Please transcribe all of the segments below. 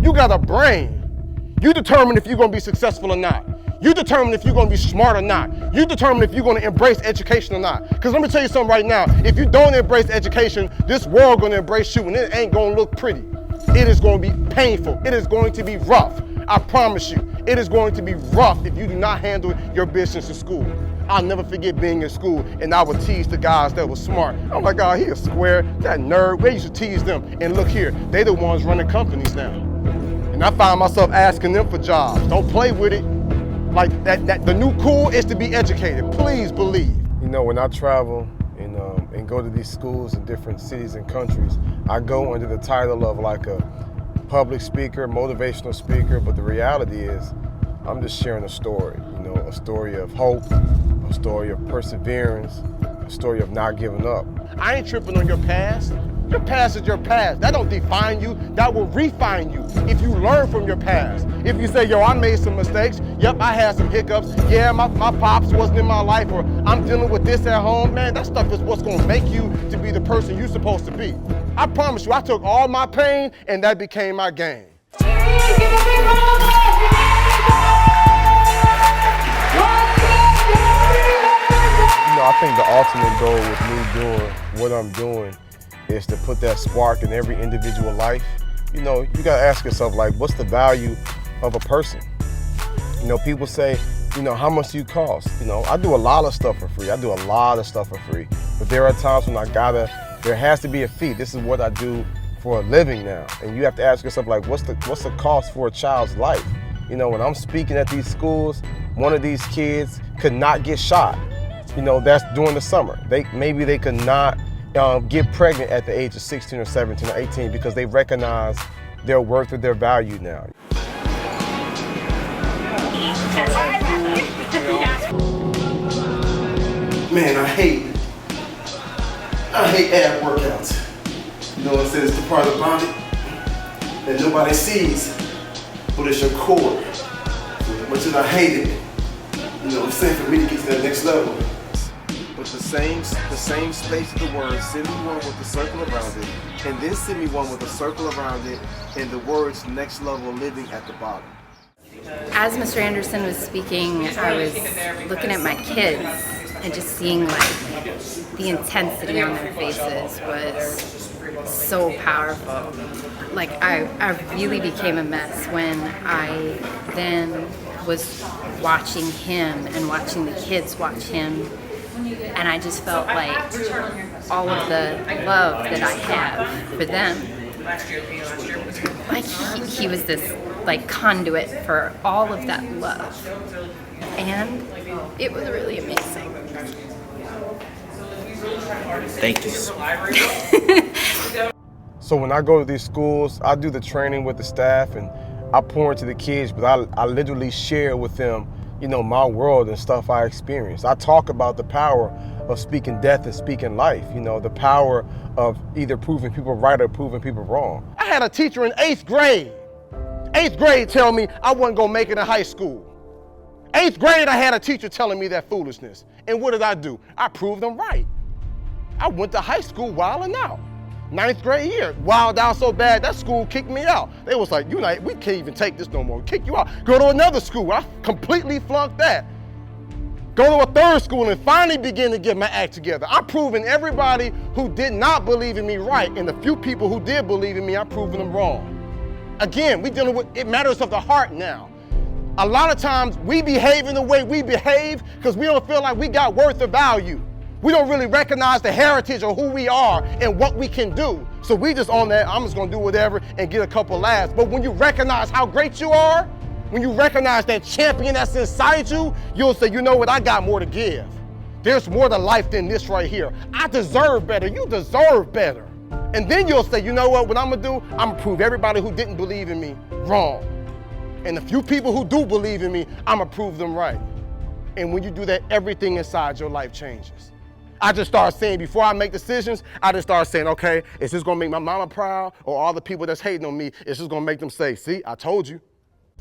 You got a brain. You determine if you're gonna be successful or not. You determine if you're gonna be smart or not. You determine if you're gonna embrace education or not. Because let me tell you something right now, if you don't embrace education, this world gonna embrace you and it ain't gonna look pretty. It is gonna be painful. It is going to be rough. I promise you, it is going to be rough if you do not handle your business in school. I'll never forget being in school and I would tease the guys that were smart. Oh my God, he a square, that nerd. We used to tease them. And look here, they the ones running companies now. And I find myself asking them for jobs. Don't play with it. Like the new cool is to be educated. Please believe. You know, when I travel and go to these schools in different cities and countries, I go under the title of like a public speaker, motivational speaker, but the reality is I'm just sharing a story, you know, a story of hope, a story of perseverance, a story of not giving up. I ain't tripping on your past. Your past is your past. That don't define you, that will refine you if you learn from your past. If you say, yo, I made some mistakes, yep, I had some hiccups, yeah, my pops wasn't in my life, or I'm dealing with this at home, man, that stuff is what's gonna make you to be the person you're supposed to be. I promise you, I took all my pain and that became my gain. You know, I think the ultimate goal with me doing what I'm doing is to put that spark in every individual life. You know, you gotta ask yourself, like, what's the value of a person? You know, people say, you know, how much do you cost? You know, I do a lot of stuff for free. I do a lot of stuff for free. But there are times when there has to be a fee. This is what I do for a living now. And you have to ask yourself, like, what's the cost for a child's life? You know, when I'm speaking at these schools, one of these kids could not get shot. You know, that's during the summer. Maybe they could not get pregnant at the age of 16 or 17 or 18 because they recognize their worth or their value now. Man, I hate ab workouts. You know what I'm saying? It's the part of the body that nobody sees, but it's your core. As much as I hate it, you know what I'm saying, for me to get to that next level. But the same space of the word, send me one with a circle around it, and then send me one with a circle around it, and the words next level living at the bottom. As Mr. Anderson was speaking, I was looking at my kids and just seeing like the intensity on their faces was so powerful. Like I really became a mess when I then was watching him and watching the kids watch him. And I just felt like all of the love that I have for them, like he was this like conduit for all of that love. And it was really amazing. Thank you. So when I go to these schools, I do the training with the staff and I pour into the kids, but I literally share with them, you know, my world and stuff I experience. I talk about the power of speaking death and speaking life, you know, the power of either proving people right or proving people wrong. I had a teacher in 8th grade. 8th grade tell me I wasn't gonna make it in high school. 8th grade, I had a teacher telling me that foolishness. And what did I do? I proved them right. I went to high school wilding out. 9th grade year, wild out so bad that school kicked me out. They was like, you know, we can't even take this no more. Kick you out. Go to another school. I completely flunked that. Go to a 3rd school and finally begin to get my act together. I'm proving everybody who did not believe in me right, and the few people who did believe in me, I'm proving them wrong. Again, we dealing with it matters of the heart now. A lot of times we behave in the way we behave because we don't feel like we got worth or value. We don't really recognize the heritage of who we are and what we can do. So we just on that, I'm just gonna do whatever and get a couple laughs. But when you recognize how great you are, when you recognize that champion that's inside you, you'll say, you know what, I got more to give. There's more to life than this right here. I deserve better, you deserve better. And then you'll say, you know what I'm gonna do? I'm gonna prove everybody who didn't believe in me wrong. And the few people who do believe in me, I'm gonna prove them right. And when you do that, everything inside your life changes. I just start saying, before I make decisions, I just start saying, okay, is this gonna make my mama proud, or all the people that's hating on me, is this gonna make them say, see, I told you.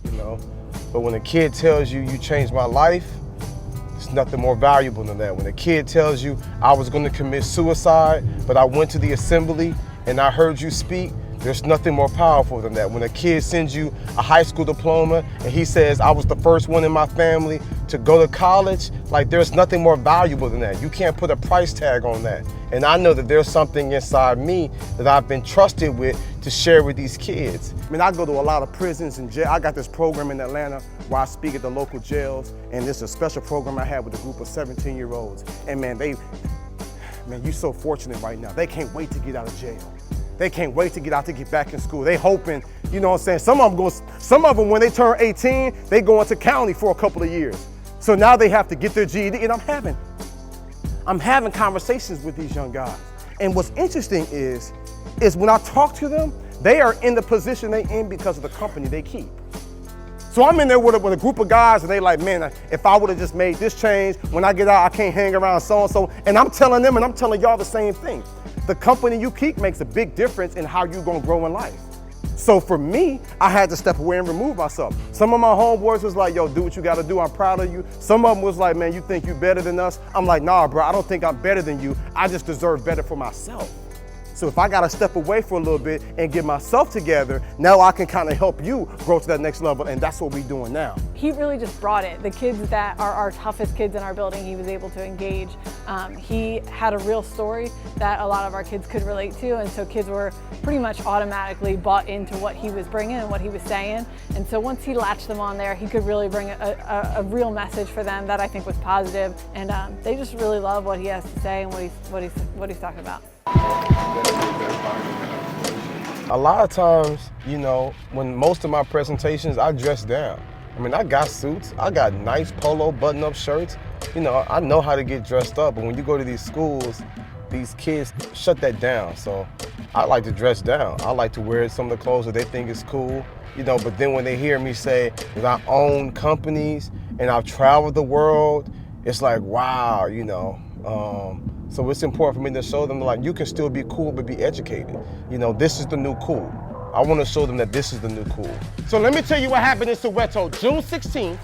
You know, but when a kid tells you, you changed my life, it's nothing more valuable than that. When a kid tells you, I was gonna commit suicide, but I went to the assembly and I heard you speak, There's nothing more powerful than that. When a kid sends you a high school diploma and he says, I was the first one in my family to go to college, like there's nothing more valuable than that. You can't put a price tag on that. And I know that there's something inside me that I've been trusted with to share with these kids. I mean, I go to a lot of prisons and jail. I got this program in Atlanta where I speak at the local jails, and this is a special program I have with a group of 17-year-olds. And man, you're so fortunate right now. They can't wait to get out of jail. They can't wait to get out to get back in school. They hoping, you know what I'm saying? Some of them when they turn 18, they go into county for a couple of years. So now they have to get their GED, and I'm having conversations with these young guys. And what's interesting is when I talk to them, they are in the position they in because of the company they keep. So I'm in there with a group of guys, and they like, man, if I would have just made this change, when I get out, I can't hang around so-and-so. And I'm telling them, and I'm telling y'all the same thing. The company you keep makes a big difference in how you're gonna grow in life. So for me, I had to step away and remove myself. Some of my homeboys was like, yo, do what you gotta do, I'm proud of you. Some of them was like, man, you think you better than us? I'm like, nah, bro, I don't think I'm better than you. I just deserve better for myself. So if I gotta step away for a little bit and get myself together, now I can kind of help you grow to that next level, and that's what we're doing now. He really just brought it. The kids that are our toughest kids in our building, he was able to engage. He had a real story that a lot of our kids could relate to, and so kids were pretty much automatically bought into what he was bringing and what he was saying. And so once he latched them on there, he could really bring a real message for them that I think was positive. And they just really love what he has to say and what he's talking about. A lot of times, you know, when most of my presentations, I dress down. I mean, I got suits, I got nice polo button-up shirts. You know, I know how to get dressed up, but when you go to these schools, these kids shut that down. So I like to dress down. I like to wear some of the clothes that they think is cool, you know, but then when they hear me say that I own companies and I've traveled the world, it's like, wow, you know. So it's important for me to show them, like, you can still be cool but be educated. You know, this is the new cool. I want to show them that this is the new cool. So let me tell you what happened in Soweto, June 16th,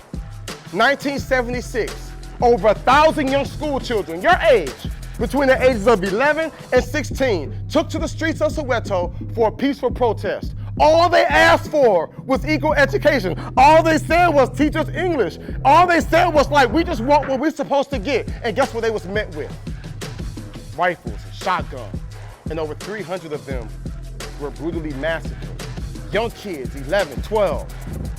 1976. Over 1,000 young school children, your age, between the ages of 11 and 16, took to the streets of Soweto for a peaceful protest. All they asked for was equal education. All they said was teach us English. All they said was like, we just want what we're supposed to get. And guess what they was met with? Rifles and shotguns. And over 300 of them were brutally massacred. Young kids, 11, 12,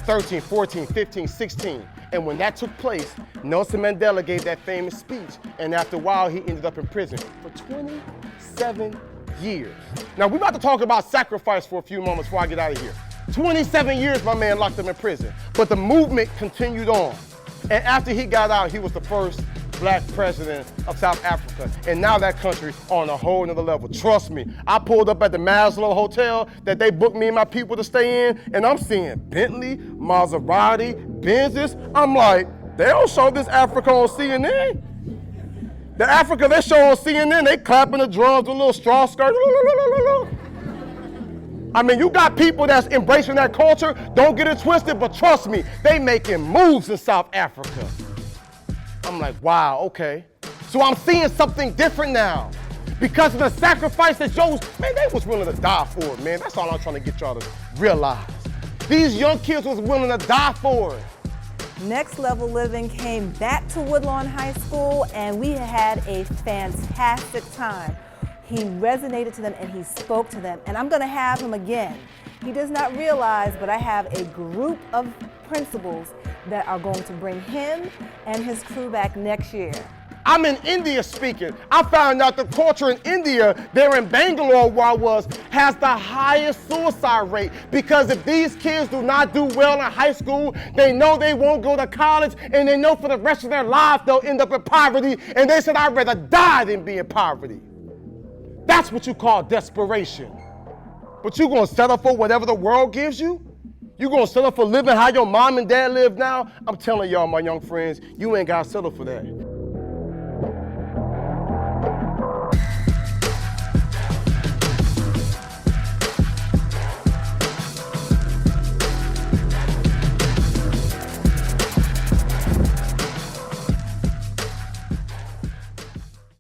13, 14, 15, 16. And when that took place, Nelson Mandela gave that famous speech. And after a while, he ended up in prison for 27 years. Now, we're about to talk about sacrifice for a few moments before I get out of here. 27 years, my man locked him in prison. But the movement continued on. And after he got out, he was the first Black president of South Africa. And now that country on a whole nother level. Trust me, I pulled up at the Maslow Hotel that they booked me and my people to stay in, and I'm seeing Bentley, Maserati, Benzes. I'm like, they don't show this Africa on CNN. The Africa they show on CNN, they clapping the drums with a little straw skirt. I mean, you got people that's embracing that culture. Don't get it twisted, but trust me, they making moves in South Africa. I'm like, wow, okay. So I'm seeing something different now. Because of the sacrifice that shows, man, they was willing to die for it, man. That's all I'm trying to get y'all to realize. These young kids was willing to die for it. Next Level Living came back to Woodlawn High School, and we had a fantastic time. He resonated to them and he spoke to them, and I'm gonna have him again. He does not realize, but I have a group of principals that are going to bring him and his crew back next year. I'm in India speaking. I found out the culture in India, there in Bangalore where I was, has the highest suicide rate, because if these kids do not do well in high school, they know they won't go to college, and they know for the rest of their life they'll end up in poverty, and they said, I'd rather die than be in poverty. That's what you call desperation. But you gonna settle for whatever the world gives you? You gonna settle for living how your mom and dad live now? I'm telling y'all, my young friends, you ain't gotta settle for that.